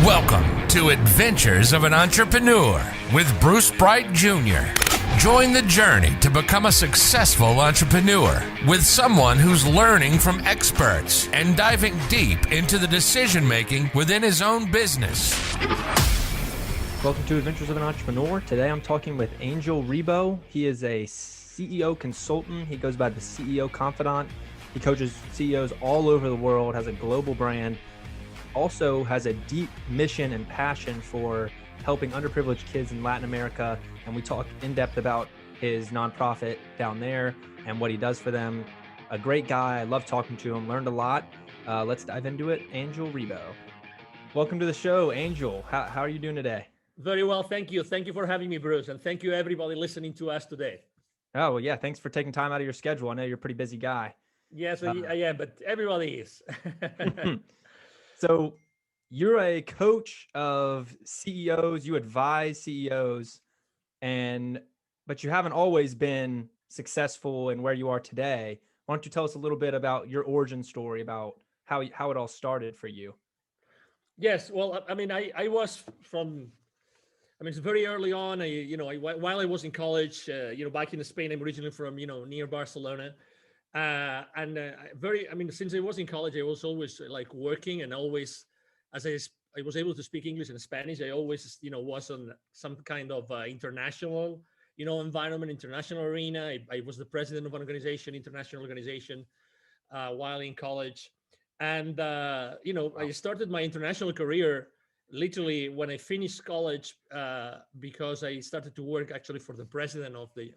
Welcome to Adventures of an Entrepreneur with Bruce Bright Jr. Join the journey to become a successful entrepreneur with someone who's learning from experts and diving deep into the decision-making within his own business. Welcome to Adventures of an Entrepreneur. Today I'm talking with Angel Ribo. He is a CEO consultant. He goes by the CEO Confidant. He coaches CEOs all over the world, has a global brand, also has a deep mission and passion for helping underprivileged kids in Latin America. And we talk in depth about his nonprofit down there and what he does for them. A great guy. I love talking to him, learned a lot. Let's dive into it. Angel Ribo. Welcome to the show, Angel. How are you doing today? Very well, thank you. Thank you for having me, Bruce. And thank you everybody listening to us today. Oh, well, yeah. Thanks for taking time out of your schedule. I know you're a pretty busy guy. Yes, I am, but everybody is. So you're a coach of CEOs, you advise CEOs, but you haven't always been successful in where you are today. Why don't you tell us a little bit about your origin story, about how it all started for you? Yes, well, I mean, it's very early on. While I was in college, back in Spain, I'm originally from, near Barcelona. Since I was in college, I was always like working, and always, as I was able to speak English and Spanish, I always, was on some kind of international, environment, international arena. I was the president of an international organization, while in college. And, I started my international career literally when I finished college, because I started to work actually for the president of the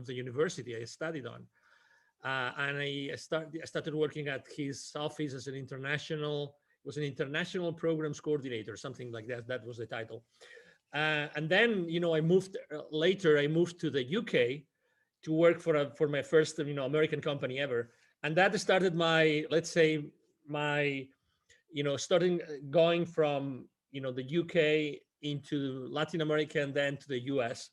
university I studied on. And I started working at his office as an international programs coordinator, something like that. That was the title. And then, I moved to the UK to work for my first, American company ever. And that started starting going from, the UK into Latin America and then to the US.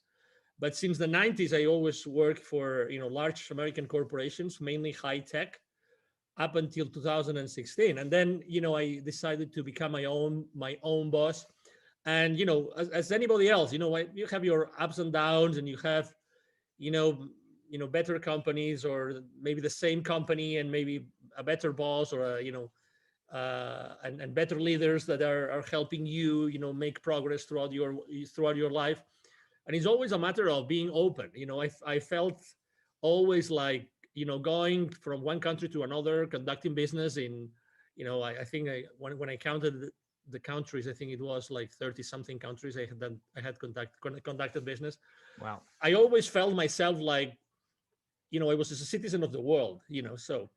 But since the 90s, I always worked for, large American corporations, mainly high tech, up until 2016. And then, I decided to become my own boss. And, as anybody else, you have your ups and downs, and you have, better companies, or maybe the same company and maybe a better boss, or and better leaders that are helping you, make progress throughout your life. And it's always a matter of being open. I felt always like, going from one country to another, conducting business in, I think when I counted the countries, I think it was like 30 something countries I had conducted business. Wow. I always felt myself like, I was a citizen of the world, so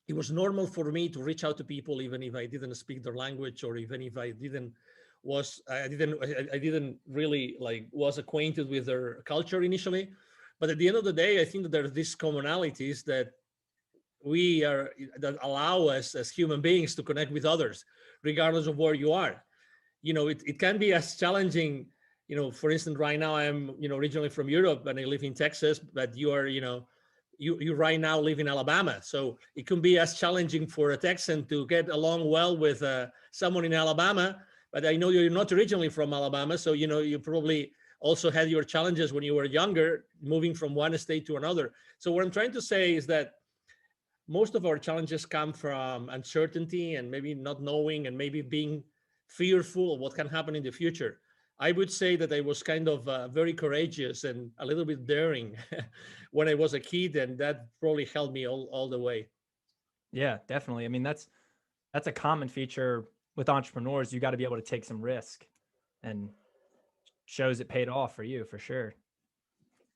it was normal for me to reach out to people, even if I didn't speak their language, or even if I didn't really was acquainted with their culture initially. But at the end of the day, I think that there are these commonalities that allow us as human beings to connect with others, regardless of where you are. It can be as challenging, for instance, right now I'm, originally from Europe and I live in Texas, but you are, you right now live in Alabama. So it can be as challenging for a Texan to get along well with someone in Alabama. But I know you're not originally from Alabama. So, you probably also had your challenges when you were younger, moving from one state to another. So what I'm trying to say is that most of our challenges come from uncertainty and maybe not knowing, and maybe being fearful of what can happen in the future. I would say that I was kind of very courageous and a little bit daring when I was a kid, and that probably helped me all the way. Yeah, definitely. I mean, that's a common feature with entrepreneurs. You got to be able to take some risk, and shows it paid off for you for sure.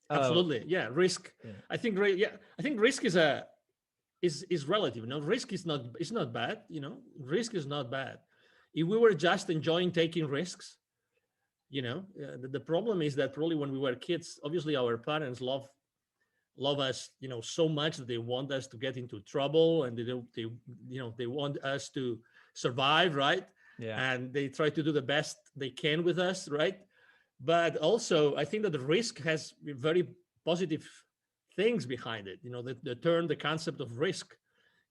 Absolutely. Yeah. Risk. Yeah. I think risk is relative. Risk is not bad. Risk is not bad. If we were just enjoying taking risks, the problem is that probably when we were kids, obviously our parents love us, so much that they want us to get into trouble, and they want us to survive, right? Yeah. And they try to do the best they can with us, right? But also, I think that the risk has very positive things behind it. The concept of risk.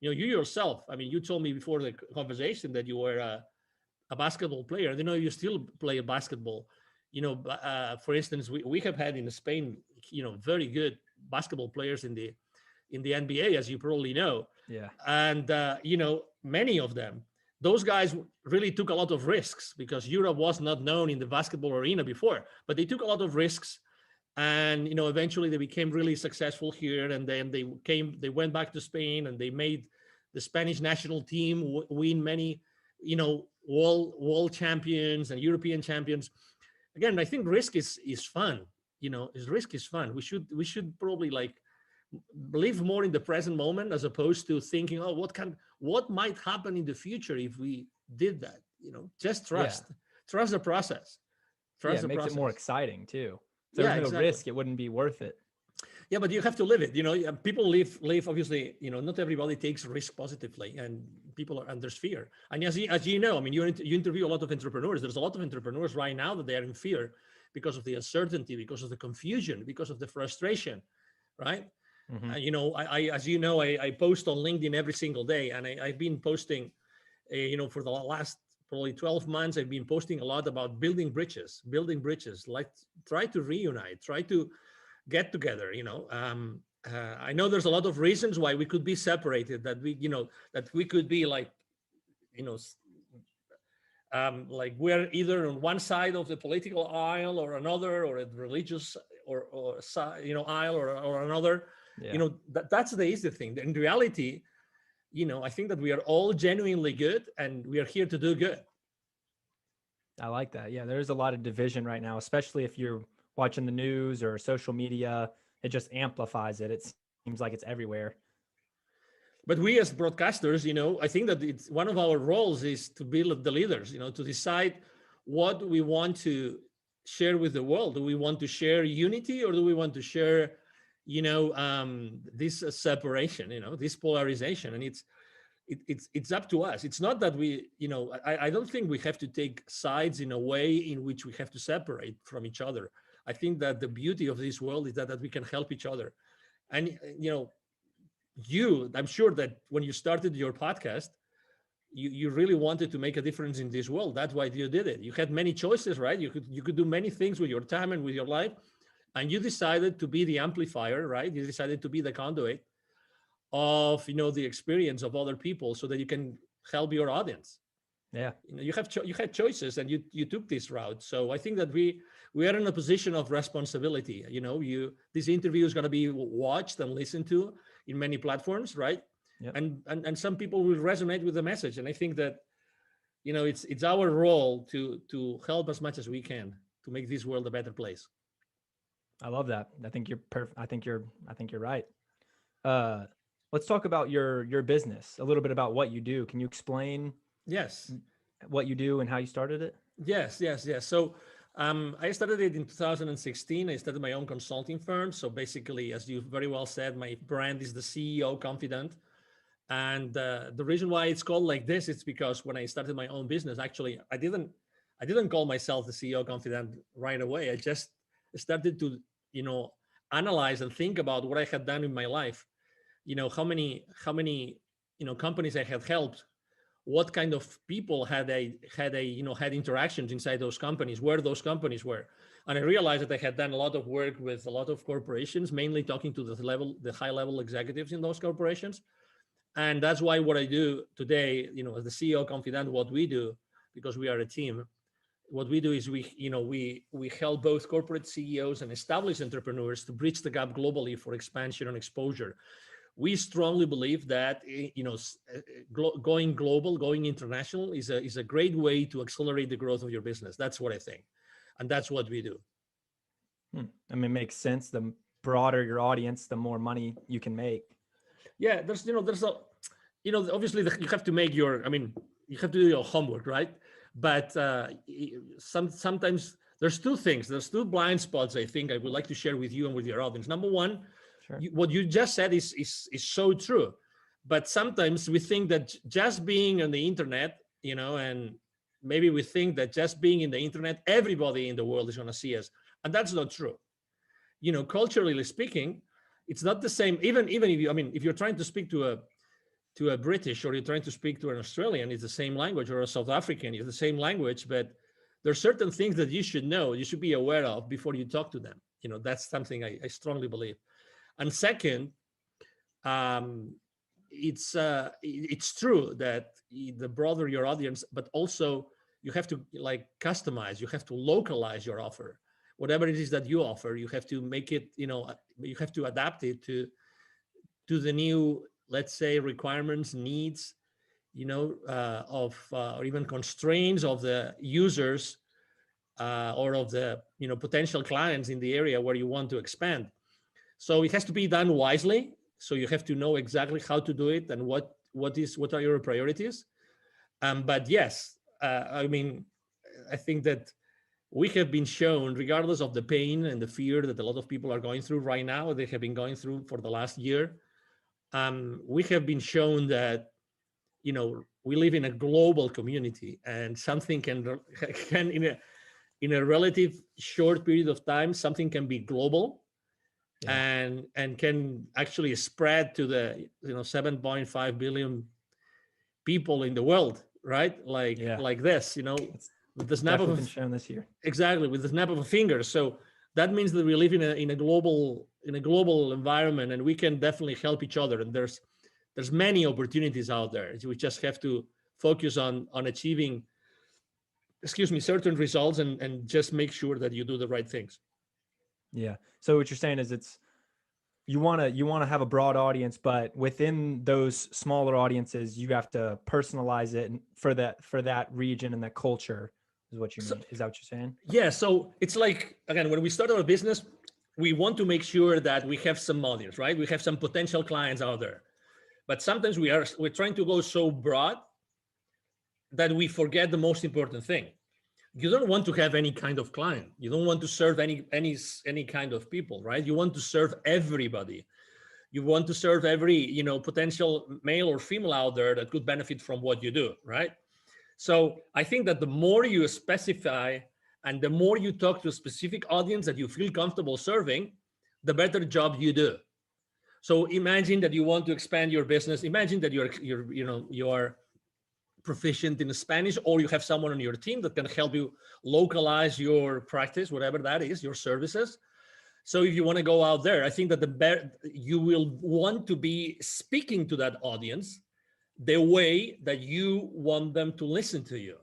You yourself, I mean, you told me before the conversation that you were a a basketball player, you still play basketball. For instance, we have had in Spain, very good basketball players in the NBA, as you probably know. Yeah. And many of them, those guys really took a lot of risks because Europe was not known in the basketball arena before, but they took a lot of risks. And eventually they became really successful here, and then they went back to Spain, and they made the Spanish national team win many world champions and European champions. Again, I think risk is fun. Risk is fun. We should probably like live more in the present moment, as opposed to thinking, oh, what might happen in the future if we did that. Just trust the process. Trust the process. It makes it more exciting too. If there's no exactly. risk, it wouldn't be worth it. Yeah, but you have to live it. People live obviously, not everybody takes risk positively, and and there's fear. And as you know, I mean, you interview a lot of entrepreneurs. There's a lot of entrepreneurs right now that they are in fear because of the uncertainty, because of the confusion, because of the frustration, right? Mm-hmm. I post on LinkedIn every single day, and I've been posting, for the last probably 12 months, I've been posting a lot about building bridges, like try to reunite, try to get together. I know there's a lot of reasons why we could be separated, that we could be like we're either on one side of the political aisle or another, or a religious or aisle or another. Yeah. That's the easy thing. In reality, I think that we are all genuinely good, and we are here to do good. I like that. Yeah, there's a lot of division right now, especially if you're watching the news or social media. It just amplifies it. It seems like it's everywhere. But we as broadcasters, I think that it's one of our roles is to be the leaders, to decide what we want to share with the world. Do we want to share unity, or do we want to share, this separation, this polarization? And it's up to us. It's not that we, I don't think we have to take sides in a way in which we have to separate from each other. I think that the beauty of this world is that we can help each other. And, I'm sure that when you started your podcast, you really wanted to make a difference in this world. That's why you did it. You had many choices, right? You could do many things with your time and with your life. And you decided to be the amplifier, right? You decided to be the conduit of, the experience of other people, so that you can help your audience. Yeah. You had choices, and you took this route. So I think that we are in a position of responsibility. This interview is going to be watched and listened to in many platforms, right? Yep. And some people will resonate with the message. And I think that, it's our role to help as much as we can to make this world a better place. I love that. I think you're perfect. I think you're right. Let's talk about your business, a little bit about what you do. Can you explain? Yes. What you do and how you started it? Yes. So I started it in 2016. I started my own consulting firm. So basically, as you very well said, my brand is the CEO Confidant. And the reason why it's called like this, it's because when I started my own business, actually, I didn't call myself the CEO Confidant right away. I just started to, analyze and think about what I had done in my life. How many companies I had helped, what kind of people had interactions inside those companies, where those companies were. And I realized that I had done a lot of work with a lot of corporations, mainly talking to the high level executives in those corporations. And that's why what I do today, as the CEO Confidant, what we do, because we are a team, what we do is we help both corporate CEOs and established entrepreneurs to bridge the gap globally for expansion and exposure. We strongly believe that going global, going international is a great way to accelerate the growth of your business. That's what I think, and that's what we do. I mean, it makes sense. The broader your audience, the more money you can make. Yeah, obviously you have to make you have to do your homework, right? But sometimes there's two things. There's two blind spots I think I would like to share with you and with your audience. Number one, sure. What you just said is so true. But sometimes we think that just being on the internet, and maybe we think that just being in the internet, everybody in the world is going to see us. And that's not true. Culturally speaking, it's not the same. Even if you're trying to speak to to a British, or you're trying to speak to an Australian, it's the same language, or a South African, it's the same language, but there's certain things that you should know, you should be aware of before you talk to them. That's something I strongly believe. And second, it's true that the broader your audience, but also you have to customize, you have to localize your offer. Whatever it is that you offer, you have to make it, you have to adapt it to the new, let's say, requirements, needs, or even constraints of the users, or of the potential clients in the area where you want to expand. So it has to be done wisely. So you have to know exactly how to do it and what are your priorities. But yes, I think that we have been shown, regardless of the pain and the fear that a lot of people are going through right now, they have been going through for the last year. We have been shown that, we live in a global community, and something can in a relative short period of time, something can be global. Yeah. and can actually spread to the 7.5 billion people in the world, right? Like this, with the snap of been shown this year. Exactly, with the snap of a finger. So that means that we live in a global environment, and we can definitely help each other. And there's many opportunities out there. We just have to focus on achieving, certain results, and just make sure that you do the right things. Yeah. So what you're saying is you want to have a broad audience, but within those smaller audiences, you have to personalize it for that region and that culture is what you mean. Is that what you're saying? Yeah. So it's like, again, when we start our business, we want to make sure that we have some audience, right? We have some potential clients out there, but sometimes we're trying to go so broad that we forget the most important thing. You don't want to have any kind of client. You don't want to serve any kind of people, right? You want to serve everybody. You want to serve every, potential male or female out there that could benefit from what you do, right? So I think that the more you specify and the more you talk to a specific audience that you feel comfortable serving, the better job you do. So imagine that you want to expand your business. Imagine that you're proficient in Spanish, or you have someone on your team that can help you localize your practice, whatever that is, your services. So if you want to go out there, I think that you will want to be speaking to that audience the way that you want them to listen to you.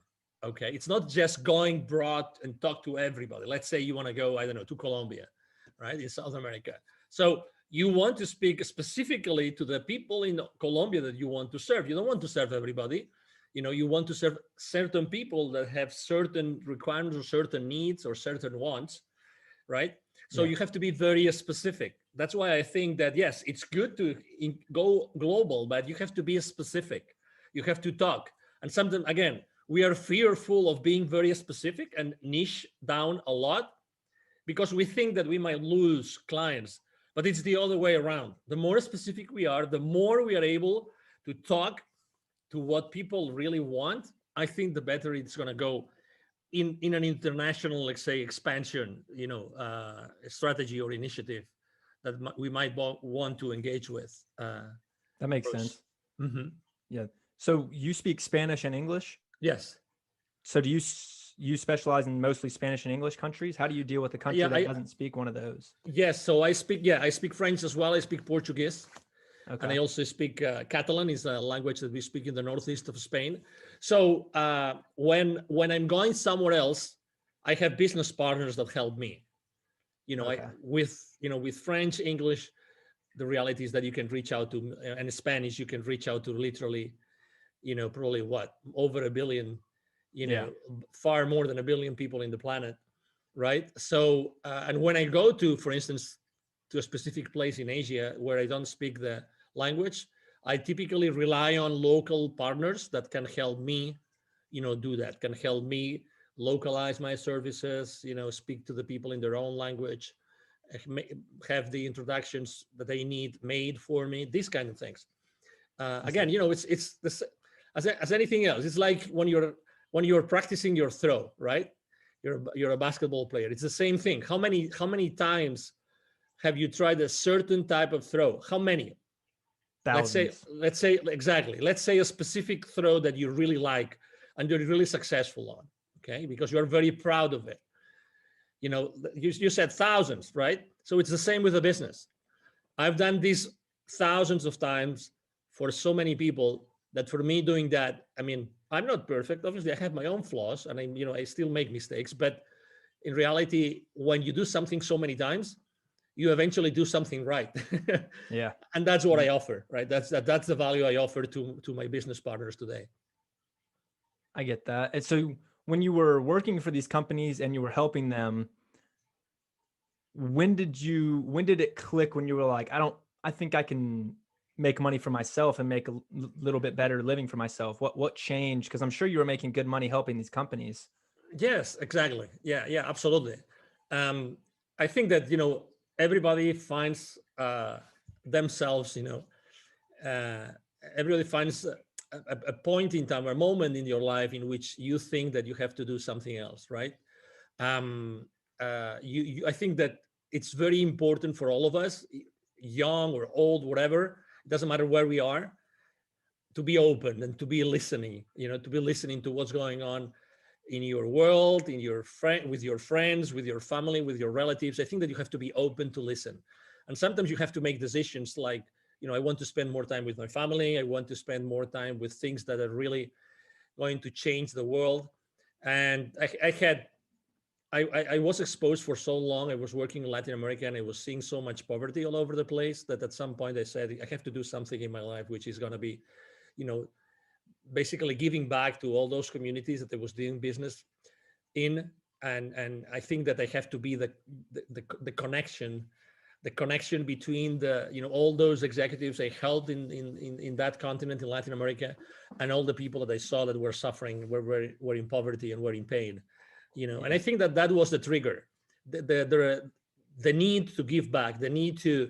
Okay, it's not just going broad and talk to everybody. Let's say you want to go, to Colombia, right, in South America. So you want to speak specifically to the people in Colombia that you want to serve. You don't want to serve everybody. You want to serve certain people that have certain requirements or certain needs or certain wants, right? So you have to be very specific. That's why I think that, yes, it's good to go global, but you have to be specific. You have to talk. And sometimes, again, we are fearful of being very specific and niche down a lot because we think that we might lose clients, but it's the other way around. The more specific we are, the more we are able to talk to what people really want. I think the better it's going to go in an international, let's say, expansion, strategy or initiative that we might want to engage with. That makes sense. Mm-hmm. Yeah. So you speak Spanish and English? Yes. So do you specialize in mostly Spanish and English countries? How do you deal with a country that doesn't speak one of those? Yes. So I speak French as well. I speak Portuguese. Okay. And I also speak Catalan, is a language that we speak in the northeast of Spain. So when I'm going somewhere else, I have business partners that help me. Okay. With French, English, the reality is that you can reach out to, and Spanish, you can reach out to literally, probably over 1 billion, far more than 1 billion people in the planet, right? So, and when I go to, for instance, to a specific place in Asia where I don't speak the language, I typically rely on local partners that can help me, do that, can help me localize my services, speak to the people in their own language, have the introductions that they need made for me, these kind of things. Again, it's this, as anything else. It's like when you're practicing your throw, right? You're a basketball player. It's the same thing. How many times have you tried a certain type of throw? How many? thousands. let's say exactly. Let's say a specific throw that you really like and you're really successful on, okay? Because you're very proud of it. You know, you said thousands, right? So it's the same with a business. I've done this thousands of times for so many people that for me doing that, I mean, I'm not perfect. Obviously, I have my own flaws and I still make mistakes. But in reality, when you do something so many times, you eventually do something right. Yeah. And that's what I offer, right? That's the value I offer to my business partners today. I get that. And so when you were working for these companies and you were helping them, when did it click when you were like, I think I can make money for myself and make a little bit better living for myself? What changed? Because I'm sure you were making good money helping these companies. Yes, exactly. Yeah, absolutely. I think that, everybody finds themselves, uh, everybody finds a point in time, a moment in your life in which you think that you have to do something else, right? um, I think that it's very important for all of us, young or old, whatever, it doesn't matter where we are, to be open and to be listening, to be listening to what's going on in your world, in your friend, with your friends, with your family, with your relatives. I think that you have to be open to listen. And sometimes you have to make decisions like, I want to spend more time with my family. I want to spend more time with things that are really going to change the world. And I was exposed for so long. I was working in Latin America and I was seeing so much poverty all over the place that at some point I said, I have to do something in my life, which is going to be, you know, basically giving back to all those communities that I was doing business in. And I think that I have to be the connection between all those executives I helped in that continent in Latin America and all the people that I saw that were suffering, were in poverty and were in pain. And I think that was the trigger, the need to give back, the need to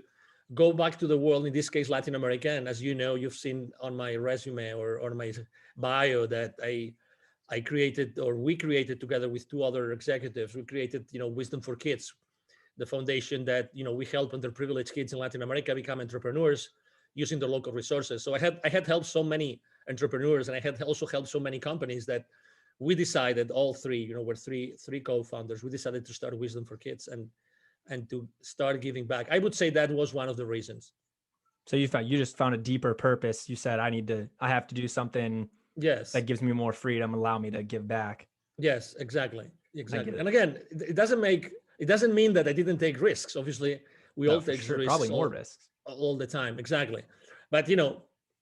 go back to the world, in this case Latin America. And as you know, you've seen on my resume or on my bio that I created, or we created together with two other executives, we created Wisdom for Kids, the foundation that we help underprivileged kids in Latin America become entrepreneurs using their local resources. So I had helped so many entrepreneurs, and I had also helped so many companies that we decided, all three, we're three co-founders, we decided to start Wisdom for Kids and to start giving back. I would say that was one of the reasons. So you just found a deeper purpose. You said, I have to do something Yes, that gives me more freedom, allow me to give back. Yes, exactly. And again, it doesn't mean that I didn't take risks. Obviously, we all take risks, probably more risks all the time. Exactly. But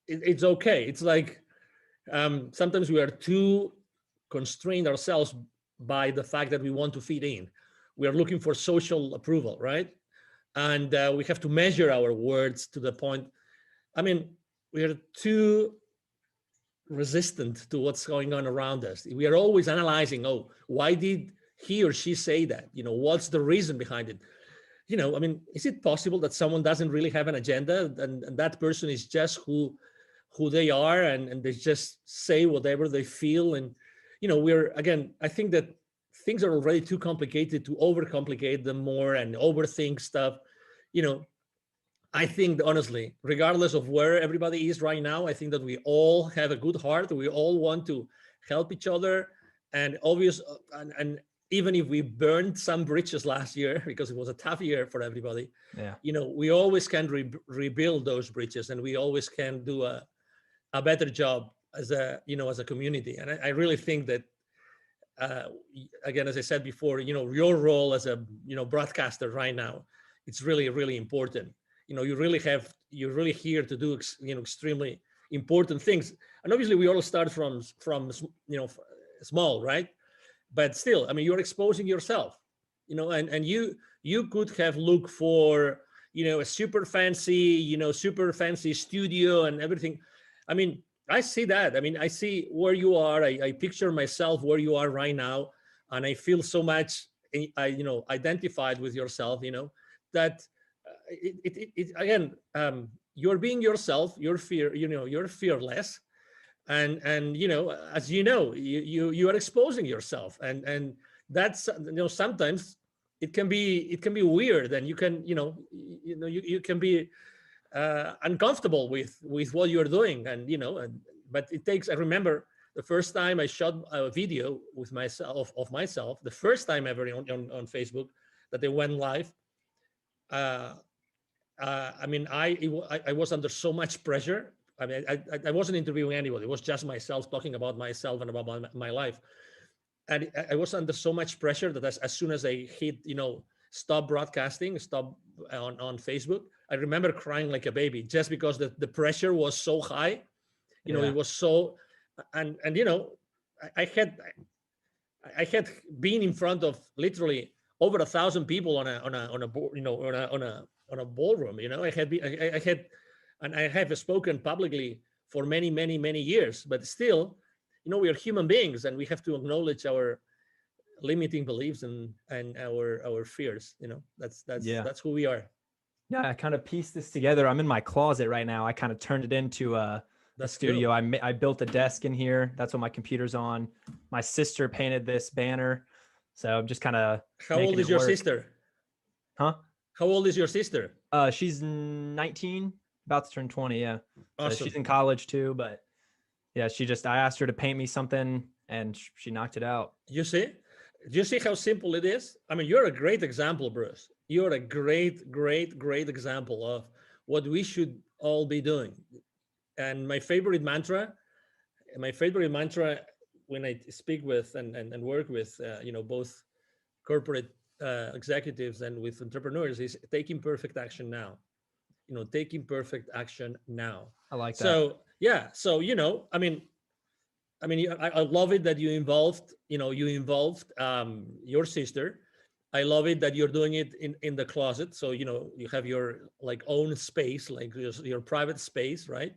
it's okay. It's like sometimes we are too constrained ourselves by the fact that we want to fit in. We are looking for social approval, right? And we have to measure our words to the point. I mean, we are too resistant to what's going on around us. We are always analyzing, why did he or she say that? What's the reason behind it? I mean, is it possible that someone doesn't really have an agenda and that person is just who they are and they just say whatever they feel? And, I think that things are already too complicated to overcomplicate them more and overthink stuff. I think, honestly, regardless of where everybody is right now, I think that we all have a good heart. We all want to help each other. And and even if we burned some bridges last year, because it was a tough year for everybody, we always can rebuild those bridges, and we always can do a better job as a community. And I really think that, again, as I said before, your role as a broadcaster right now, it's really, really important. You're really here to do extremely important things. And obviously we all start from small, right? But still, I mean, you're exposing yourself, and you could have looked for a super fancy studio and everything. I mean, I see that. I mean, I see where you are. I picture myself where you are right now, and I feel so much identified with yourself, that again, you're being yourself. You're fearless, and as you are exposing yourself, and that's sometimes it can be weird, and you can you can be uncomfortable with what you're doing, and but it takes. I remember the first time I shot a video with myself of myself, the first time ever on Facebook that they went live. I mean, I was under so much pressure. I mean, I wasn't interviewing anybody. It was just myself talking about myself and about my life. And I was under so much pressure that as soon as I hit, stop broadcasting, stop on Facebook, I remember crying like a baby just because the pressure was so high. It was so, and I had been in front of literally over 1,000 people on a board, on a ballroom. I had, and I have spoken publicly for many, many, many years. But still, we are human beings, and we have to acknowledge our limiting beliefs and our fears. That's who we are. Yeah, I kind of pieced this together. I'm in my closet right now. I kind of turned it into a studio. Cool. I built a desk in here. That's what my computer's on. My sister painted this banner. So I'm just kind of. How old is your sister? Huh? How old is your sister? She's 19, about to turn 20. Yeah. Awesome. So she's in college too, but yeah, I asked her to paint me something and she knocked it out. You see how simple it is? I mean, you're a great example, Bruce. You're a great, great, great example of what we should all be doing. And my favorite mantra when I speak with and work with, both corporate executives and with entrepreneurs is take imperfect action now. Take imperfect action now. I like that. So, yeah. So, I mean, I love it that you involved your sister. I love it that you're doing it in the closet. So, you have your own space, like your private space, right?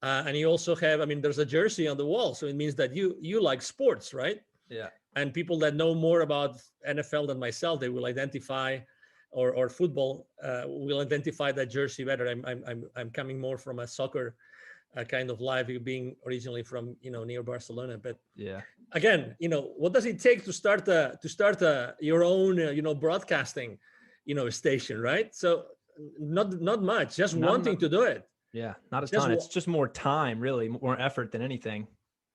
And you also have, there's a jersey on the wall. So it means that you like sports, right? Yeah. And people that know more about NFL than myself, they will identify, or football, will identify that jersey better. I'm coming more from a soccer kind of life, being originally from near Barcelona. But yeah, again, what does it take to start your own broadcasting station, right? So not much, just wanting to do it. Yeah, not a ton. It's just more time, really, more effort than anything.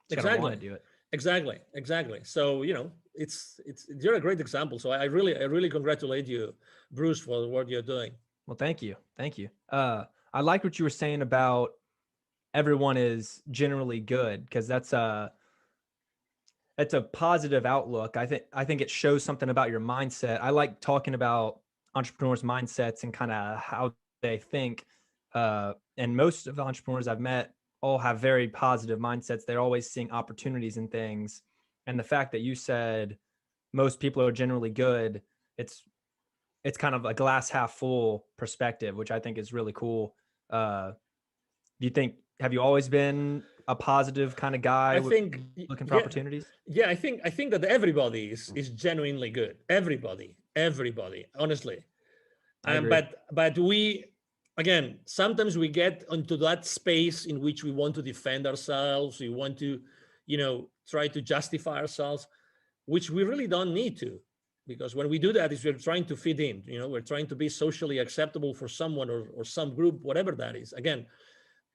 Exactly. Want to do it. Exactly. So it's you're a great example. So I really congratulate you, Bruce, for what you're doing. Well, thank you. I like what you were saying about everyone is generally good, because that's a positive outlook. I think it shows something about your mindset. I like talking about entrepreneurs' mindsets and kind of how they think. And most of the entrepreneurs I've met all have very positive mindsets. They're always seeing opportunities in things. And the fact that you said most people are generally good, it's kind of a glass half full perspective, which I think is really cool. Have you always been a positive kind of guy? I think looking for opportunities? Yeah, I think that everybody is genuinely good. Everybody, honestly. But we, again, sometimes we get into that space in which we want to defend ourselves. We want to, try to justify ourselves, which we really don't need to, because when we do that, we're trying to fit in. We're trying to be socially acceptable for someone or some group, whatever that is. Again,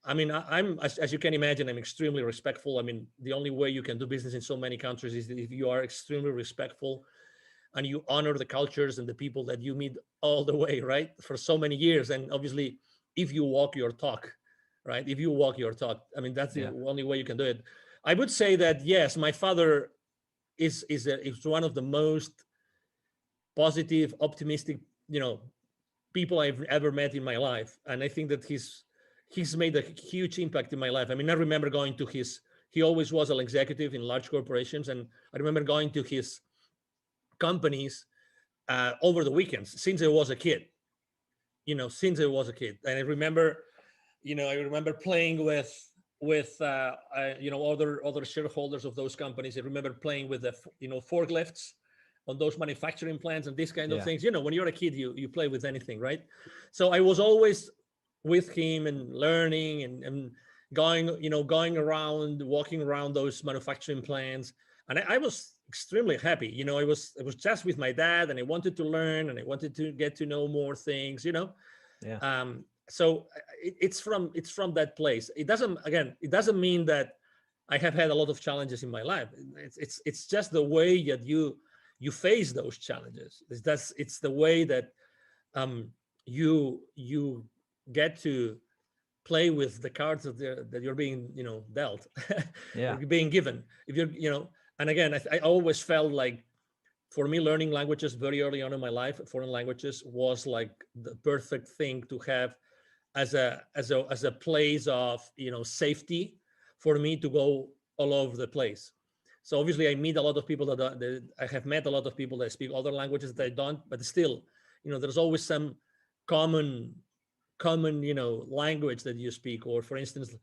I'm as you can imagine, I'm extremely respectful. The only way you can do business in so many countries is if you are extremely respectful and you honor the cultures and the people that you meet all the way, right? For so many years. And obviously, if you walk your talk, right? If you walk your talk, that's the only way you can do it. I would say that, yes, my father is one of the most positive, optimistic, people I've ever met in my life. And I think that he's made a huge impact in my life. I remember going to he always was an executive in large corporations. And I remember going to his companies over the weekends since I was a kid. And I remember playing with other shareholders of those companies. I remember playing with the forklifts on those manufacturing plants and these kind of things. When you're a kid, you play with anything, right? So I was always with him and learning and going around, walking around those manufacturing plants. And I was extremely happy. I was just with my dad, and I wanted to learn and I wanted to get to know more things, so it's from that place. It doesn't mean that I have had a lot of challenges in my life. It's just the way that you face those challenges. It's the way that you get to play with the cards that you're being dealt or Yeah. being given. If you're and again, I always felt like, for me, learning languages very early on in my life, foreign languages, was like the perfect thing to have as a place of safety for me to go all over the place. So obviously, I meet a lot of people that I have met a lot of people that speak other languages that I don't, but still, there's always some common language that you speak. Or for instance,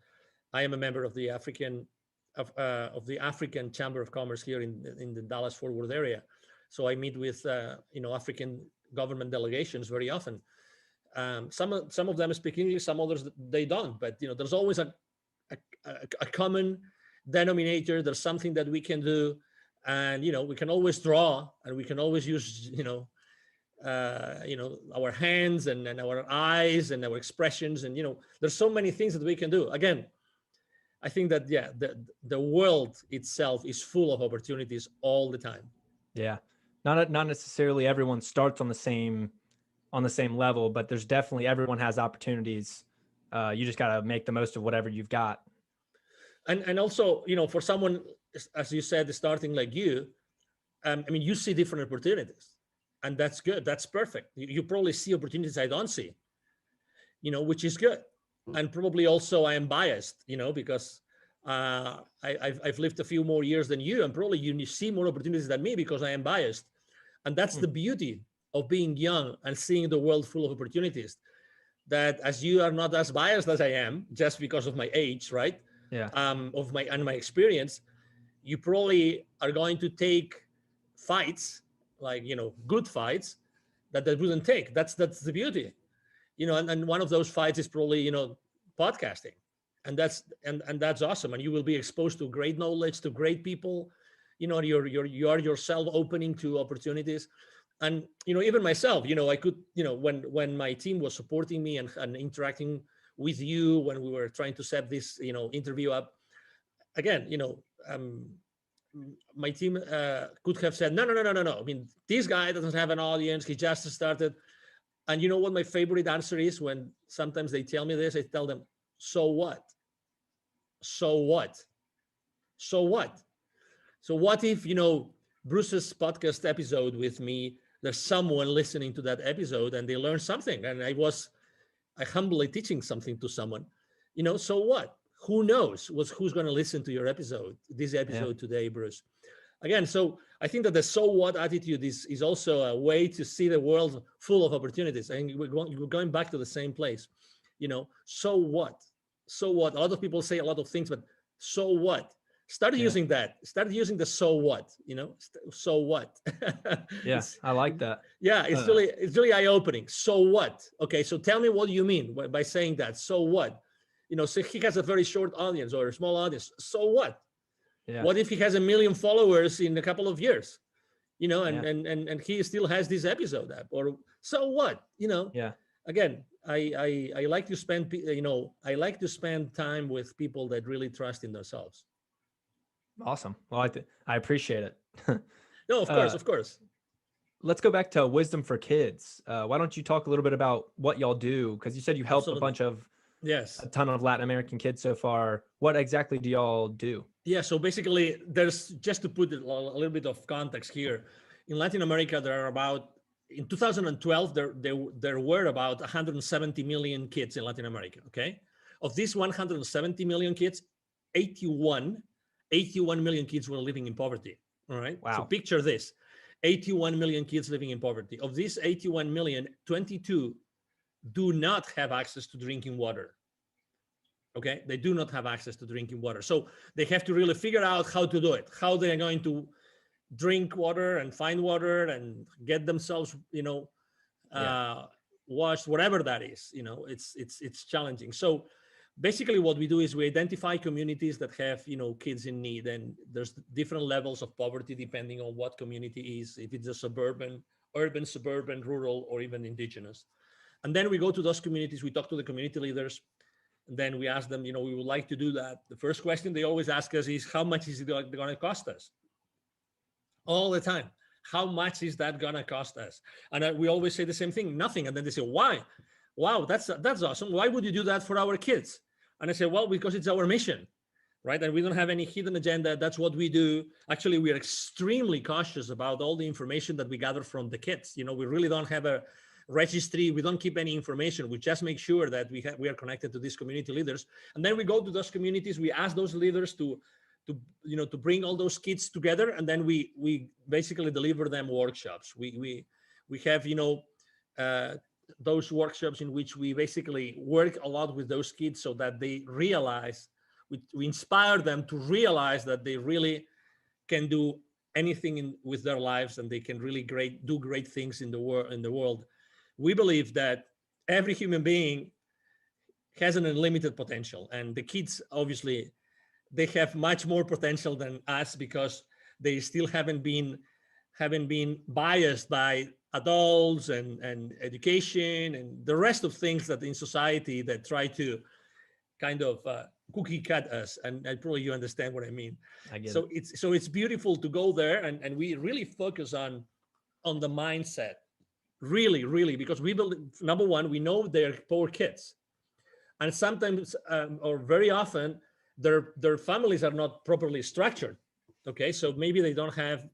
I am a member of the African Chamber of Commerce here in the Dallas Fort Worth area. So I meet with African government delegations very often. Some of them speak English, some others they don't. But there's always a common denominator. There's something that we can do, and we can always draw, and we can always use our hands and our eyes and our expressions, and there's so many things that we can do. Again, I think that the world itself is full of opportunities all the time. Yeah. Not necessarily everyone starts on the same level, but there's definitely, everyone has opportunities. You just got to make the most of whatever you've got. And also, for someone, as you said, starting like you, you see different opportunities, and that's good. That's perfect. You probably see opportunities I don't see, which is good. And probably also I am biased, because I've lived a few more years than you, and probably you see more opportunities than me because I am biased. And that's the beauty of being young and seeing the world full of opportunities. That as you are not as biased as I am, just because of my age, right? Yeah. Of my experience, you probably are going to take fights, like good fights that wouldn't take. That's the beauty, and one of those fights is probably podcasting, and that's awesome. And you will be exposed to great knowledge, to great people. You are yourself opening to opportunities. And even myself, I could, when my team was supporting me and interacting with you when we were trying to set this interview up, again, my team could have said, no. This guy doesn't have an audience, he just started. And you know what my favorite answer is? When sometimes they tell me this, I tell them, so what? So what? So what? So what if, Bruce's podcast episode with me, there's someone listening to that episode and they learn something, and I humbly teaching something to someone, so what? Who knows who's going to listen to this episode today, Bruce? Again, so I think that the so what attitude is also a way to see the world full of opportunities. And we're going back to the same place, so what? So what? A lot of people say a lot of things, but so what? Start using that. Start using the so what, so what? Yeah, I like that. Yeah, it's really eye-opening. So what? Okay, so tell me what you mean by saying that. So what? So he has a very short audience or a small audience. So what? Yeah. What if he has 1 million followers in a couple of years? And he still has this episode up, or so what? Yeah. Again, I like to spend time with people that really trust in themselves. Awesome. Well, I appreciate it. No, of course. Let's go back to Wisdom for Kids. Why don't you talk a little bit about what y'all do? Because you said you helped a ton of Latin American kids so far. What exactly do y'all do? Yeah, so basically, there's, just to put a little bit of context here, in Latin America, in 2012, there were about 170 million kids in Latin America, okay? Of these 170 million kids, 81 million kids were living in poverty, all right? Wow. So picture this, 81 million kids living in poverty. Of these 81 million, 22 do not have access to drinking water. Okay, they do not have access to drinking water. So they have to really figure out how to do it, how they're going to drink water and find water and get themselves, washed, whatever that is. It's challenging. So basically what we do is we identify communities that have, kids in need, and there's different levels of poverty depending on what community is, if it's a urban, suburban, rural, or even indigenous. And then we go to those communities, we talk to the community leaders, and then we ask them, we would like to do that. The first question they always ask us is, how much is it going to cost us? All the time. How much is that going to cost us? And we always say the same thing, nothing. And then they say, why? Wow, that's awesome. Why would you do that for our kids? And I say, well, because it's our mission, right? And we don't have any hidden agenda. That's what we do. Actually, we are extremely cautious about all the information that we gather from the kids. We really don't have a registry. We don't keep any information. We just make sure that we are connected to these community leaders. And then we go to those communities. We ask those leaders to bring all those kids together, and then we basically deliver them workshops. We have those workshops in which we basically work a lot with those kids so that they realize, we inspire them to realize that they really can do anything with their lives, and they can really do great things in the world. We believe that every human being has an unlimited potential, and the kids, obviously, they have much more potential than us because they still haven't been biased by adults and education and the rest of things that in society that try to kind of cookie cut us. And probably you understand what I mean. I get so it. it's beautiful to go there, and we really focus on the mindset, really, because we believe, number one, we know they're poor kids, and sometimes or very often their families are not properly structured. Okay, so maybe they don't have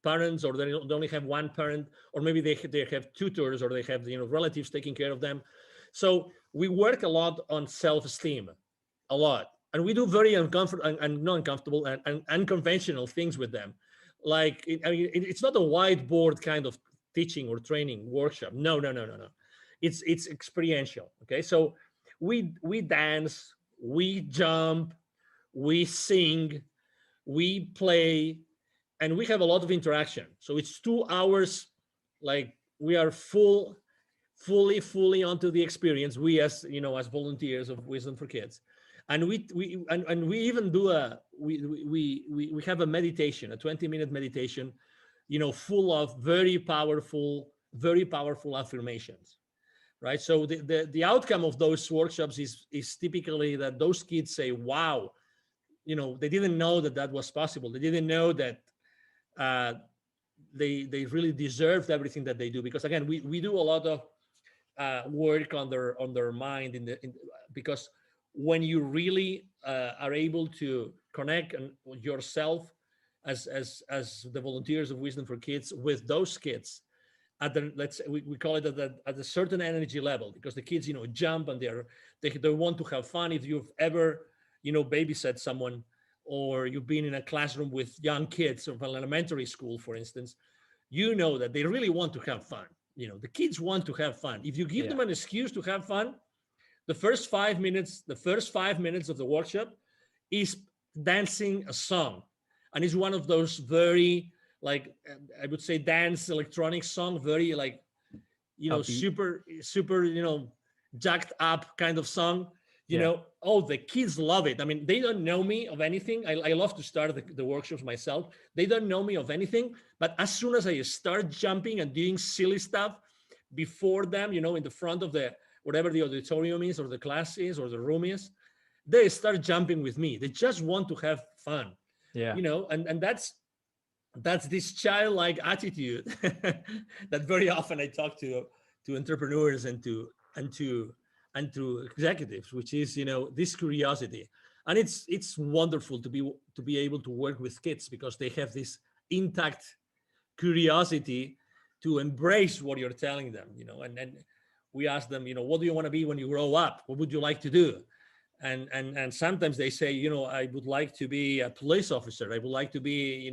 parents, or they only have one parent, or maybe they have tutors, or they have relatives taking care of them. So we work a lot on self-esteem, a lot, and we do very uncomfortable and not uncomfortable and unconventional things with them. Like it's not a whiteboard kind of teaching or training workshop. No. It's experiential. Okay, so we dance, we jump, we sing, we play, and we have a lot of interaction. So it's 2 hours, like we are fully onto the experience. We as volunteers of Wisdom for Kids, and we even do we have a meditation, a 20-minute meditation, full of very powerful affirmations. Right. So the outcome of those workshops is typically that those kids say, wow, they didn't know that was possible. They didn't know that they really deserved everything that they do. Because again, we do a lot of work on their mind because when you really are able to connect yourself as the volunteers of Wisdom for Kids with those kids at we call it at a certain energy level, because the kids jump and they want to have fun. If you've ever babysat someone, or you've been in a classroom with young kids of an elementary school, for instance, that they really want to have fun. The kids want to have fun. If you give them an excuse to have fun, the first 5 minutes of the workshop is dancing a song. And it's one of those very, like, I would say, dance electronic song, very like, super, jacked up kind of song. The kids love it. I mean, they don't know me of anything. I love to start the workshops myself. They don't know me of anything, but as soon as I start jumping and doing silly stuff before them, in the front of whatever the auditorium is, or the class is, or the room is, they start jumping with me. They just want to have fun. Yeah. And that's this childlike attitude that very often I talk to entrepreneurs and to executives, which is this curiosity. And it's wonderful to be able to work with kids, because they have this intact curiosity to embrace what you're telling them. And we ask them, what do you want to be when you grow up? What would you like to do? And sometimes they say, I would like to be a police officer. I would like to be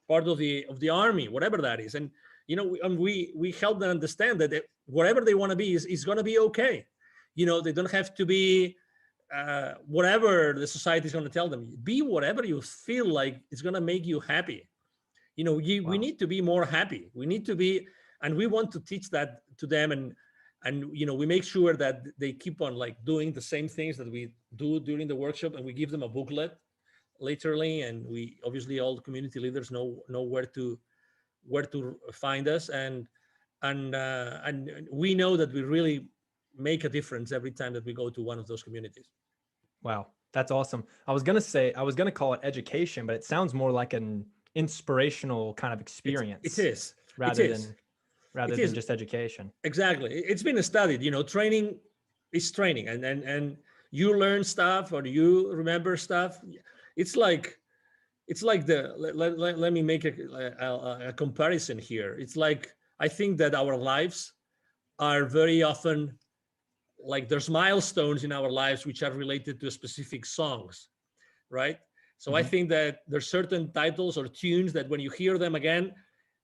part of the army, whatever that is. And we help them understand that whatever they want to be is going to be okay. They don't have to be whatever the society is going to tell them. Be whatever you feel like is going to make you happy. We need to be more happy. We need to be, and we want to teach that to them. And we make sure that they keep on like doing the same things that we do during the workshop, and we give them a booklet literally. And we obviously, all the community leaders know where to find us. And and we know that we really make a difference every time that we go to one of those communities. Wow, that's awesome. I was gonna call it education, but it sounds more like an inspirational kind of It experience is. It rather is. than rather It than is. just education. Exactly. It's been studied. Training is training, and you learn stuff or you remember stuff. It's like let me make a comparison here. It's like I think that our lives are very often like there's milestones in our lives which are related to specific songs, right? So I Mhm. think that there's certain titles or tunes that when you hear them again,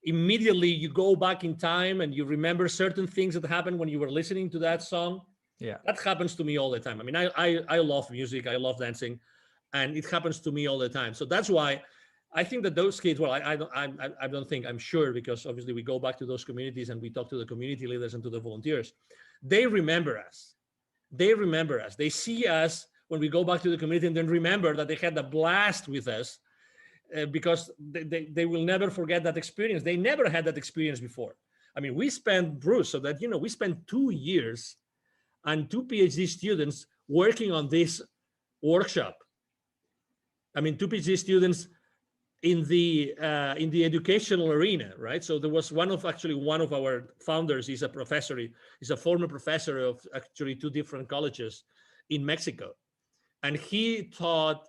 immediately you go back in time and you remember certain things that happened when you were listening to that song. Yeah. That happens to me all the time. I mean, I love music, I love dancing, and it happens to me all the time. So that's why I think that those kids, well, I don't think, I'm sure, because obviously we go back to those communities and we talk to the community leaders and to the volunteers. They remember us. They remember us. They see us when we go back to the community and then remember that they had a blast with us, because they will never forget that experience. They never had that experience before. I mean, we spent, Bruce, so that, we spent 2 years and two PhD students working on this workshop. I mean, two PhD students in the educational arena, right? So there was one of our founders is a professor, he's a former professor of actually two different colleges in Mexico, and he taught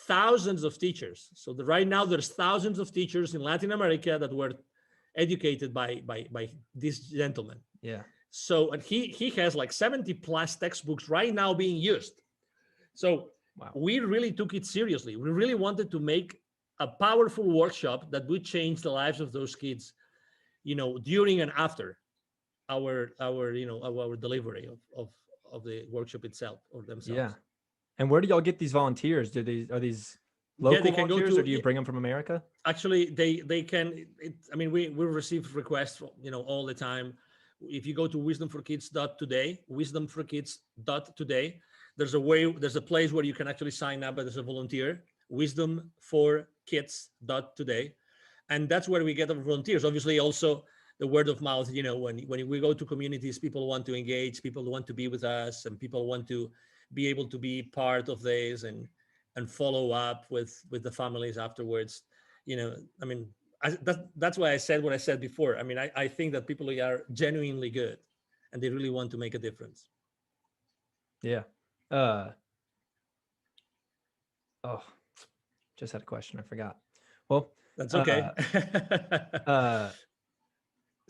thousands of teachers. So right now there's thousands of teachers in Latin America that were educated by this gentleman. Yeah. So, and he has like 70 plus textbooks right now being used. So Wow. we really took it seriously. We really wanted to make a powerful workshop that would change the lives of those kids, during and after our delivery of the workshop itself or Yeah. themselves. And where do y'all get these volunteers? Are these Yeah, local they can go volunteers, or to. do you bring them from America? Actually, they can. I mean, we receive requests, all the time. If you go to wisdomforkids.today, wisdomforkids.today, there's a place where you can actually sign up as a volunteer, wisdomforkids.today, and that's where we get our volunteers. Obviously, also the word of mouth. When we go to communities, people want to engage, people want to be with us, and people want to be able to be part of this and follow up with the families afterwards. I mean, that's why I said what I said before. I mean, I think that people are genuinely good and they really want to make a difference. Yeah. Oh, just had a question. I forgot. Well, That's okay.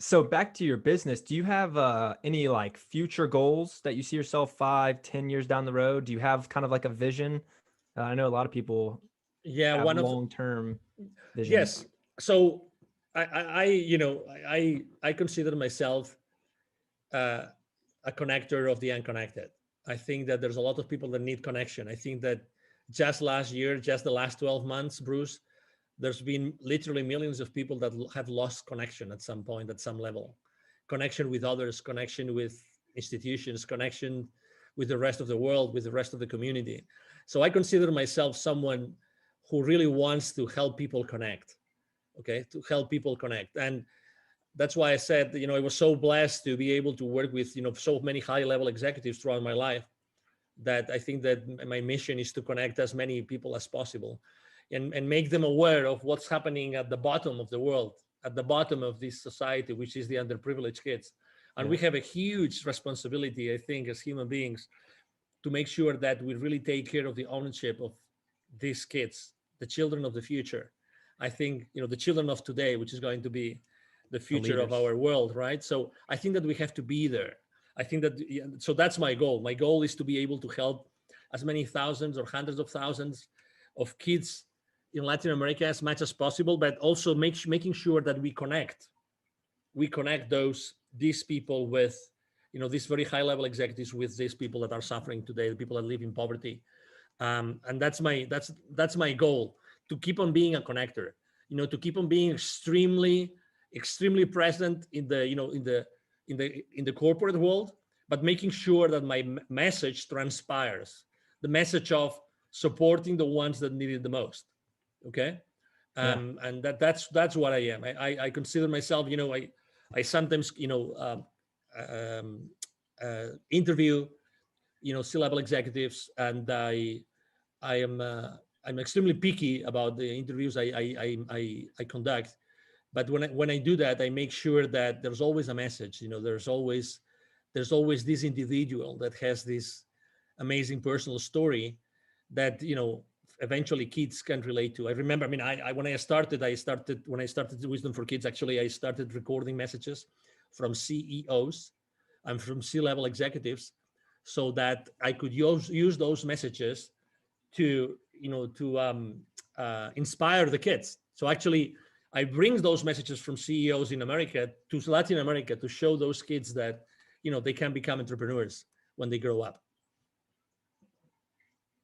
So back to your business, do you have any like future goals that you see yourself 5-10 years down the road? Do you have kind of like a vision? I know a lot of people Yeah, have one of long-term visions. yes. So I consider myself a connector of the unconnected. I think that there's a lot of people that need connection. I think that just last year, just the last 12 months, Bruce, there's been literally millions of people that have lost connection at some point, at some level. Connection with others, connection with institutions, connection with the rest of the world, with the rest of the community. So I consider myself someone who really wants to help people connect, okay, to help people connect. And that's why I said, I was so blessed to be able to work with, so many high level executives throughout my life, that I think that my mission is to connect as many people as possible and make them aware of what's happening at the bottom of the world, at the bottom of this society, which is the underprivileged kids. And Yeah. we have a huge responsibility, I think, as human beings, to make sure that we really take care of the ownership of these kids, the children of the future. I think, the children of today, which is going to be the future of leaders. our world, right? So I think that we have to be there. I think that, so that's my goal. My goal is to be able to help as many thousands or hundreds of thousands of kids in Latin America as much as possible, but also making sure that we connect these people with, these very high level executives with these people that are suffering today, the people that live in poverty. And that's my goal, to keep on being a connector, to keep on being extremely present in the corporate world, but making sure that my message transpires, the message of supporting the ones that need it the most. Okay. And that's what I am. I consider myself, I sometimes, interview, C-level executives, and I'm extremely picky about the interviews I conduct. But when I do that, I make sure that there's always a message. There's always this individual that has this amazing personal story that eventually kids can relate to. I remember, I mean, when I started Wisdom for Kids, actually, I started recording messages from CEOs and from C-level executives, so that I could use those messages to inspire the kids. So actually, I bring those messages from CEOs in America to Latin America to show those kids that they can become entrepreneurs when they grow up.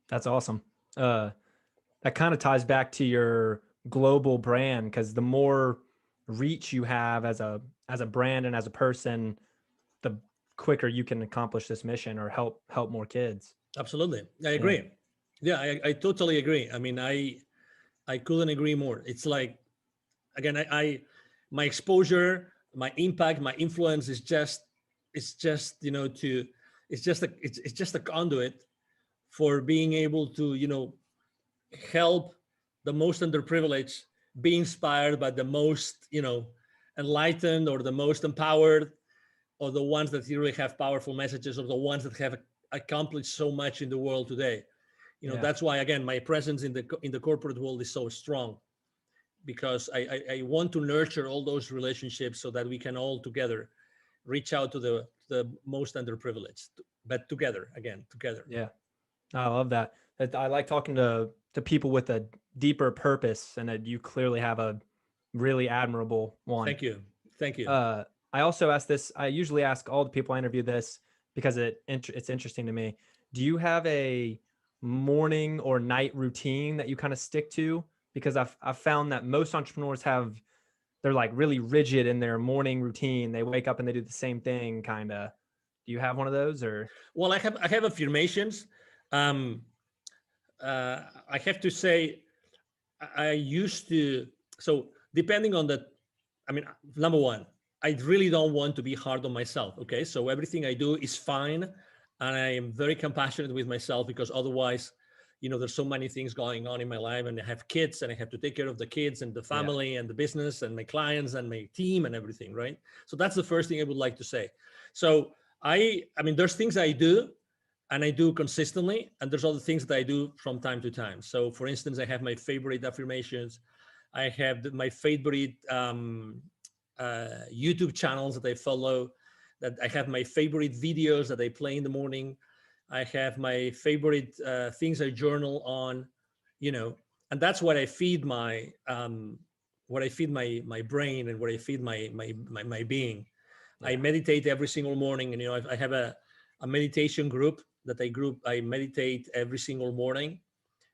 That's awesome. That kind of ties back to your global brand, because the more reach you have as a brand and as a person, the quicker you can accomplish this mission or help more kids. Absolutely, I agree. Yeah, I totally agree. I mean, I couldn't agree more. It's like, again, my exposure, my impact, my influence is just it's just a conduit for being able to help the most underprivileged be inspired by the most enlightened, or the most empowered, or the ones that really have powerful messages, or the ones that have accomplished so much in the world today. That's why, again, my presence in the corporate world is so strong, because I want to nurture all those relationships so that we can all together reach out to the most underprivileged, but together. Yeah, I love that. I like talking to people with a deeper purpose, and that you clearly have a really admirable one. Thank you. I also ask this. I usually ask all the people I interview this because it's interesting to me. Do you have a morning or night routine that you kind of stick to? Because I've found that most entrepreneurs they're like really rigid in their morning routine. They wake up and they do the same thing, kind of. Do you have one of those, or? Well, I have affirmations. I have to say, I used to. So depending on I mean, number one, I really don't want to be hard on myself. Okay, so everything I do is fine, and I am very compassionate with myself, because otherwise, there's so many things going on in my life, and I have kids, and I have to take care of the kids and the family and the business and my clients and my team and everything, right? So that's the first thing I would like to say. So I mean, there's things I do, and I do consistently, and there's other things that I do from time to time. So, for instance, I have my favorite affirmations. I have my favorite YouTube channels that I follow. That I have my favorite videos that I play in the morning. I have my favorite things I journal on, and that's what I feed my my brain, and what I feed my being. Yeah. I meditate every single morning, and I have a meditation group that I meditate every single morning.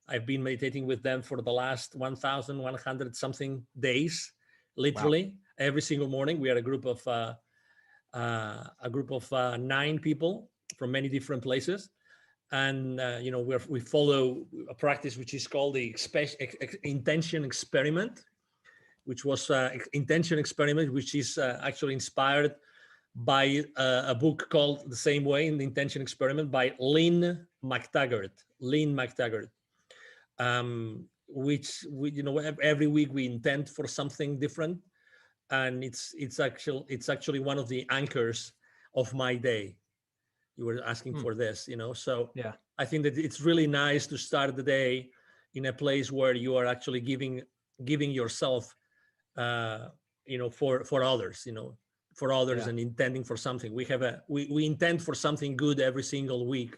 I've been meditating with them for the last 1,100 something days, literally. Wow. Every single morning. We are a group of 9 people from many different places, and we follow a practice which is called the intention experiment, which was intention experiment, which is actually inspired by a book called the same way, in the intention experiment, by Lynn McTaggart. Which every week we intend for something different, and it's actually one of the anchors of my day. You were asking for this, so yeah. I think that it's really nice to start the day in a place where you are actually giving yourself, for others, and intending for something. We intend for something good every single week,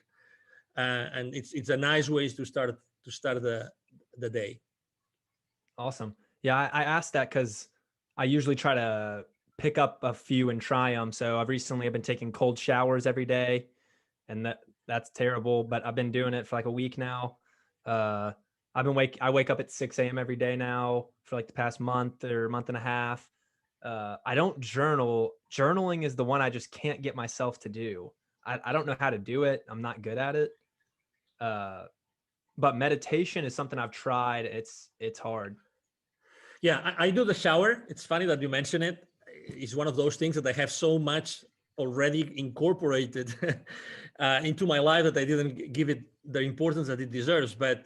and it's a nice way to start the day. Awesome. Yeah, I asked that because I usually try to pick up a few and try them. So I've been taking cold showers every day, and that's terrible, but I've been doing it for like a week now. I wake up at 6 a.m. every day now for like the past month or month and a half. I don't journal. Journaling is the one I just can't get myself to do. I don't know how to do it. I'm not good at it. But meditation is something I've tried. It's hard. Yeah, I do the shower. It's funny that you mention it. is one of those things that I have so much already incorporated into my life that I didn't give it the importance that it deserves. But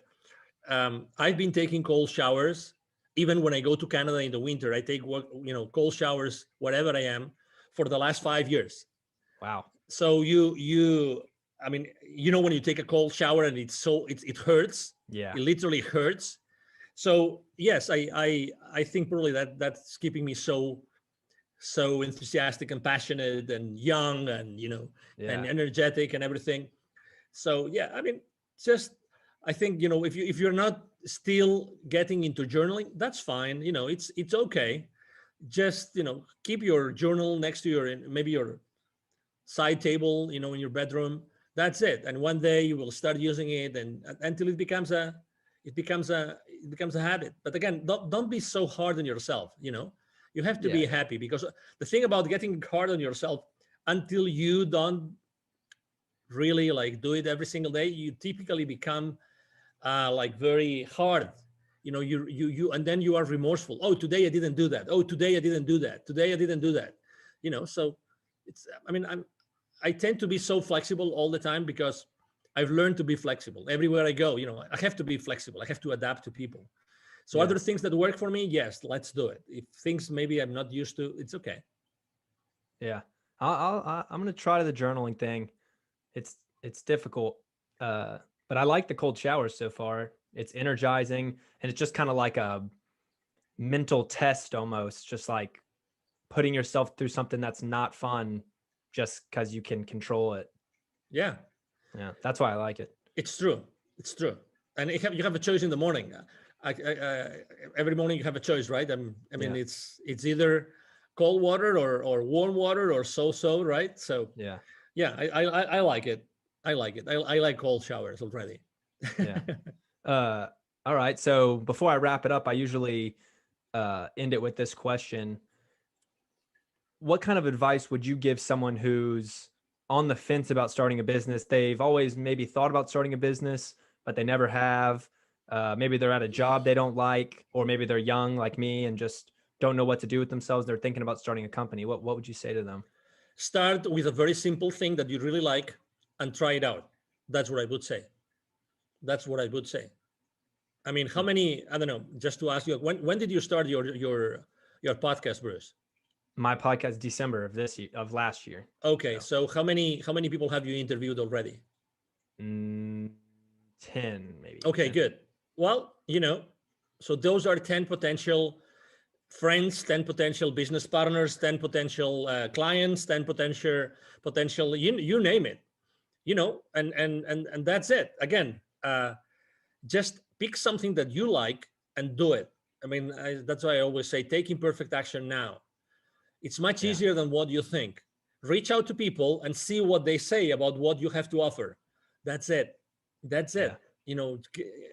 I've been taking cold showers. Even when I go to Canada in the winter, I take cold showers wherever I am for the last 5 years. Wow. So I mean, when you take a cold shower and it hurts. Yeah. It literally hurts. So yes, I think probably that's keeping me so enthusiastic and passionate and young and and energetic and everything. So yeah, I mean, just I think if you're not still getting into journaling, that's fine. It's okay. Just keep your journal next to maybe your side table, in your bedroom. That's it. And one day you will start using it, and until it becomes a habit. But again, don't be so hard on yourself. You have to be happy, because the thing about getting hard on yourself, until you don't really like do it every single day, you typically become like very hard. You and then you are remorseful. Oh, today I didn't do that. Oh, today I didn't do that. Today I didn't do that. So I tend to be so flexible all the time, because I've learned to be flexible everywhere I go. I have to be flexible. I have to adapt to people. So other things that work for me, yes, let's do it. If things maybe I'm not used to, it's okay. Yeah. I'm going to try the journaling thing. It's difficult. But I like the cold showers so far. It's energizing, and it's just kind of like a mental test almost, just like putting yourself through something that's not fun just because you can control it. Yeah. That's why I like it. It's true. And you have a choice in the morning. Every morning you have a choice, right? It's either cold water or warm water or so, right? So I like it. I like cold showers already. All right. So before I wrap it up, I usually end it with this question. What kind of advice would you give someone who's on the fence about starting a business? They've always maybe thought about starting a business, but they never have. Maybe they're at a job they don't like, or maybe they're young like me and just don't know what to do with themselves. They're thinking about starting a company. What would you say to them? Start with a very simple thing that you really like and try it out. That's what I would say. I mean, how many, I don't know, just to ask you, when did you start your podcast, Bruce? My podcast, December of last year. Okay. So how many people have you interviewed already? 10 maybe. Okay, 10. Good. Well, so those are 10 potential friends, 10 potential business partners, 10 potential clients, 10 potential, you name it, and that's it. Again, just pick something that you like and do it. I mean, that's why I always say, take imperfect action now. It's much easier than what you think. Reach out to people and see what they say about what you have to offer. That's it.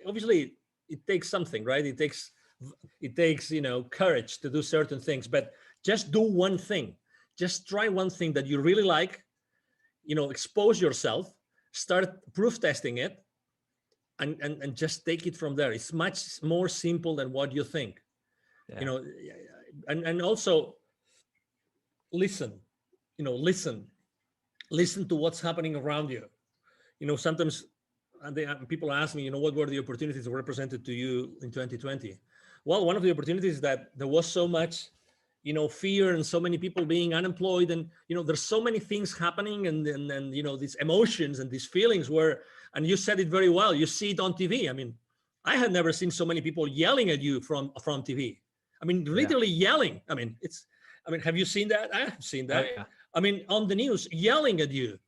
Obviously it takes something, right? It takes courage to do certain things, but just do one thing. Just try one thing that you really like, expose yourself, start proof testing it, and just take it from there. It's much more simple than what you think. And also listen to what's happening around you. Sometimes people ask me, what were the opportunities that were presented to you in 2020? Well, one of the opportunities is that there was so much, fear and so many people being unemployed, and there's so many things happening, and these emotions and these feelings and you said it very well. You see it on TV. I mean, I had never seen so many people yelling at you from TV. I mean, literally yelling. I mean, have you seen that? I have seen that. Oh, yeah. I mean, on the news, yelling at you.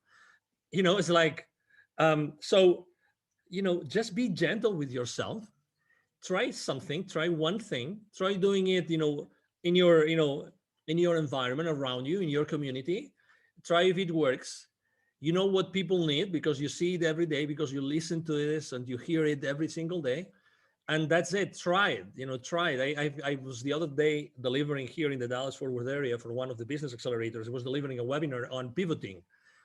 It's like, so, just be gentle with yourself. Try something, try one thing, try doing it, in your environment around you, in your community. Try if it works. You know what people need because you see it every day, because you listen to this and you hear it every single day. And that's it. Try it. Try it. I was the other day delivering here in the Dallas-Fort Worth area for one of the business accelerators. I was delivering a webinar on pivoting,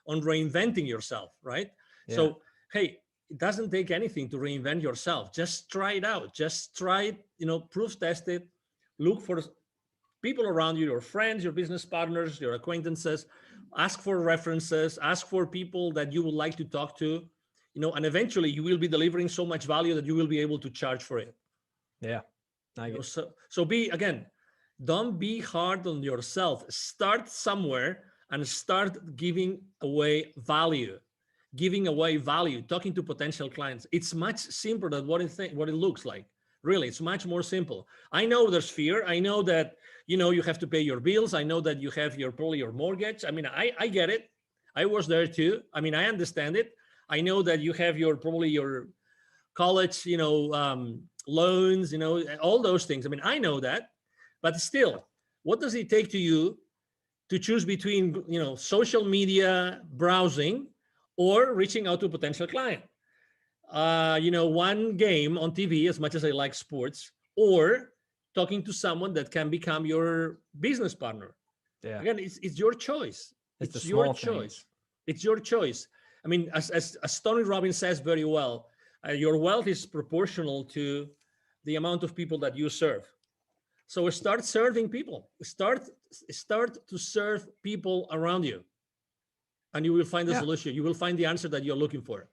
on reinventing yourself, right? Yeah. So, hey, it doesn't take anything to reinvent yourself. Just try it out. Just try it, proof test it, look for people around you, your friends, your business partners, your acquaintances. Ask for references, ask for people that you would like to talk to, and eventually you will be delivering so much value that you will be able to charge for it. Yeah. I So don't be hard on yourself. Start somewhere and start giving away value. Talking to potential clients. It's much simpler than what it looks like. Really, it's much more simple. I know there's fear. I know that you have to pay your bills. I know that you have probably your mortgage. I mean, I get it. I was there too. I mean, I understand it. I know that you have probably your college, loans, all those things. I mean, I know that, but still, what does it take to you to choose between, social media browsing or reaching out to a potential client? One game on TV, as much as I like sports, or talking to someone that can become your business partner. Yeah. Again, it's your choice. It's your choice. It's your choice. I mean, as Tony Robbins says very well, your wealth is proportional to the amount of people that you serve. So start serving people. Start to serve people around you, and you will find the solution. You will find the answer that you're looking for.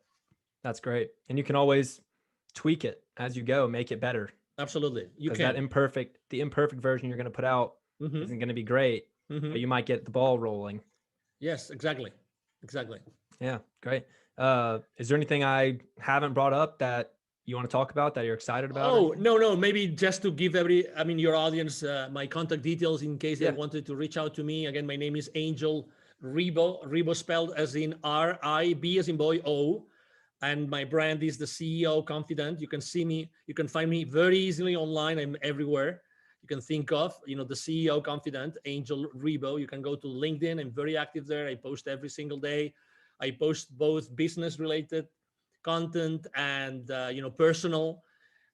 That's great. And you can always tweak it as you go, make it better. Absolutely. You can. The imperfect version you're going to put out isn't going to be great, but you might get the ball rolling. Yes, exactly. Yeah, great. Is there anything I haven't brought up that you want to talk about that you're excited about? Oh, no. Maybe just to give your audience my contact details in case they wanted to reach out to me. Again, my name is Angel Ribo. Ribo spelled as in R-I-B as in boy, O. And my brand is the CEO Confidant. You can see me. You can find me very easily online. I'm everywhere you can think of. The CEO Confidant, Angel Ribo. You can go to LinkedIn. I'm very active there. I post every single day. I post both business-related content and personal.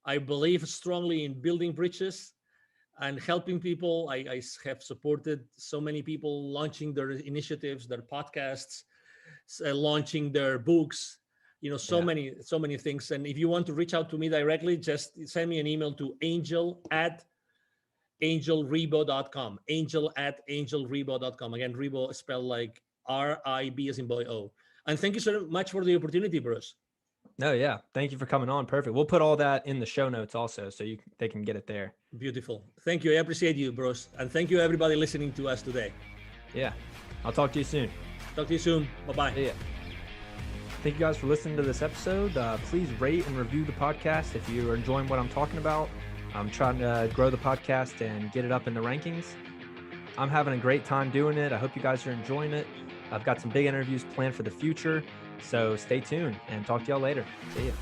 I believe strongly in building bridges and helping people. I have supported so many people launching their initiatives, their podcasts, launching their books. So many things. And if you want to reach out to me directly, just send me an email to angel@angelribo.com. Angel@angelribo.com. Again, Ribo spelled like R-I-B as in boy, O. And thank you so much for the opportunity, Bruce. No, yeah. Thank you for coming on. Perfect. We'll put all that in the show notes also, so they can get it there. Beautiful. Thank you. I appreciate you, Bruce. And thank you, everybody listening to us today. Yeah. I'll talk to you soon. Talk to you soon. Bye-bye. Yeah. Thank you guys for listening to this episode. Please rate and review the podcast if you are enjoying what I'm talking about. I'm trying to grow the podcast and get it up in the rankings. I'm having a great time doing it. I hope you guys are enjoying it. I've got some big interviews planned for the future. So stay tuned and talk to y'all later. See ya.